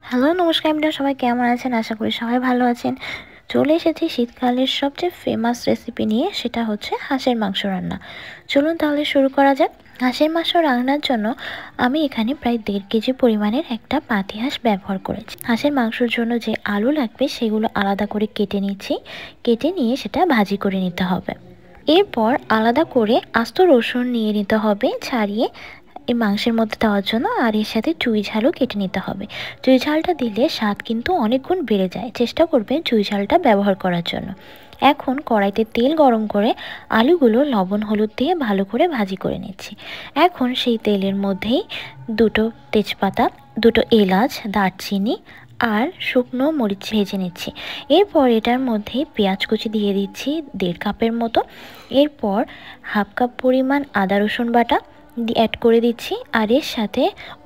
Hello নমস্কার আপনারা সবাই কেমন আছেন? আশা করি সবাই ভালো আছেন। চলে এসেছি শীতকালের সবচেয়ে ফেমাস রেসিপি নিয়ে, সেটা হচ্ছে হাঁসের মাংস রান্না। চলুন তাহলে শুরু করা যাক। হাঁসের মাংস রান্নার জন্য আমি এখানে প্রায় 1.5 কেজি পরিমাণের একটা পাতি হাঁস ব্যবহার করেছি। হাঁসের মাংসের জন্য যে আলু লাগবে সেগুলো আলাদা করে কেটে নিচ্ছি। কেটে নিয়ে সেটা ভাজি করে নিতে হবে। এরপর আলাদা করে আস্ত রসুন নিয়ে নিতে হবে ছাড়িয়ে এই মাংসের মধ্যে দেওয়ার জন্য, আর এর সাথে চুই ঝালও কেটে নিতে হবে। চুই ঝালটা দিলে স্বাদ কিন্তু অনেক গুণ বেড়ে যায়, চেষ্টা করবেন চুই ঝালটা ব্যবহার করার জন্য। এখন কড়াইতে তেল গরম করে আলুগুলো লবণ হলুদ দিয়ে ভালো করে ভাজি করে নিচ্ছি। এখন সেই তেলের মধ্যেই 2টো তেজপাতা, 2টো এলাচ, দারচিনি আর শুকনো মরিচ ভেজে নিচ্ছি। এরপর এটার মধ্যে পেঁয়াজ কুচি দিয়ে দিচ্ছি 1.5 কাপের মতো। এরপর 1/2 কাপ পরিমাণ আদা রসুন বাটা অ্যাড করে দিচ্ছি, আর এর সাথে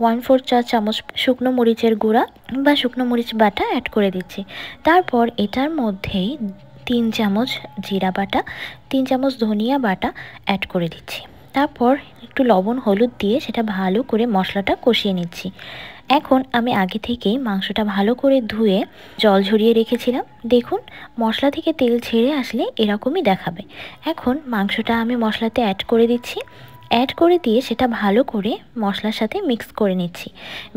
1/4 চা চামচ শুকনো মরিচের গুঁড়া বা শুকনো মরিচ বাটা অ্যাড করে দিচ্ছি। তারপর এটার মধ্যেই 3 চামচ জিরা বাটা, 3 চামচ ধনিয়া বাটা অ্যাড করে দিচ্ছি। তারপর একটু লবণ হলুদ দিয়ে সেটা ভালো করে মশলাটা কষিয়ে নিচ্ছি। এখন আমি আগে থেকেই মাংসটা ভালো করে ধুয়ে জল ঝরিয়ে রেখেছিলাম। দেখুন মশলা থেকে তেল ছেড়ে আসলে এরকমই দেখাবে। এখন মাংসটা আমি মশলাতে অ্যাড করে দিচ্ছি। অ্যাড করে দিয়ে সেটা ভালো করে মশলার সাথে মিক্স করে নিচ্ছি।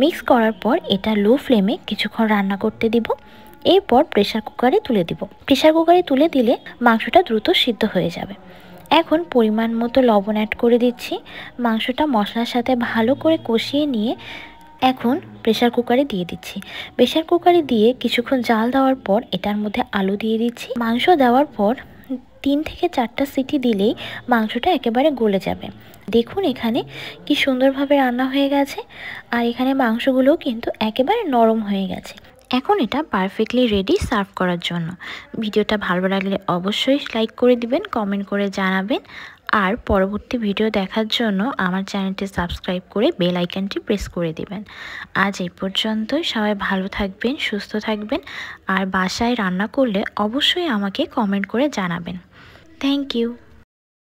মিক্স করার পর এটা লো ফ্লেমে কিছুক্ষণ রান্না করতে দিব। এরপর প্রেসার কুকারে তুলে দিব। প্রেসার কুকারে তুলে দিলে মাংসটা দ্রুত সিদ্ধ হয়ে যাবে। এখন পরিমাণ মতো লবণ অ্যাড করে দিচ্ছি। মাংসটা মশলার সাথে ভালো করে কষিয়ে নিয়ে এখন প্রেসার কুকারে দিয়ে দিচ্ছি। প্রেসার কুকারে দিয়ে কিছুক্ষণ জাল দেওয়ার পর এটার মধ্যে আলু দিয়ে দিচ্ছি। মাংস দেওয়ার পর 3 থেকে 4টা সিটি দিলেই মাংসটা একেবারে গলে যাবে। দেখুন এখানে কি সুন্দরভাবে রান্না হয়ে গেছে, আর এখানে মাংসগুলোও কিন্তু একেবারে নরম হয়ে গেছে। এখন এটা পারফেক্টলি রেডি সার্ভ করার জন্য। ভিডিওটা ভালো লাগলে অবশ্যই লাইক করে দিবেন, কমেন্ট করে জানাবেন, আর পরবর্তী ভিডিও দেখার জন্য আমার চ্যানেলটি সাবস্ক্রাইব করে বেল আইকনটি প্রেস করে দিবেন। আজ এই পর্যন্তই। সবাই ভালো থাকবেন, সুস্থ থাকবেন, আর বাসায় রান্না করলে অবশ্যই আমাকে কমেন্ট করে জানাবেন। Thank you.